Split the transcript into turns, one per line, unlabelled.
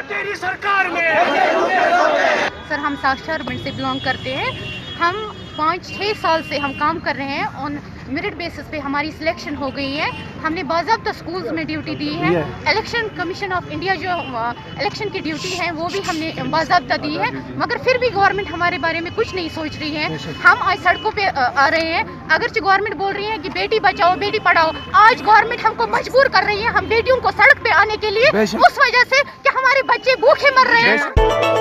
तेरी सरकार में।
सर हम साक्षर मंच से बिलोंग करते हैं। हम 5-6 साल से हम काम कर रहे हैं। ऑन मेरिट बेसिस पे हमारी सिलेक्शन हो गई है। हमने बाज़ाब्ता स्कूल्स में ड्यूटी दी है। इलेक्शन कमीशन ऑफ इंडिया जो इलेक्शन की ड्यूटी है वो भी हमने बाज़ाब्ता दी है, मगर फिर भी गवर्नमेंट हमारे बारे में कुछ नहीं सोच रही है। हम आज सड़कों पे आ रहे हैं। अगरचे गवर्नमेंट बोल रही है कि बेटी बचाओ बेटी पढ़ाओ, आज गवर्नमेंट हमको मजबूर कर रही है हम बेटियों को सड़क पे आने के लिए, उस वजह से कि हमारे बच्चे भूखे मर रहे हैं।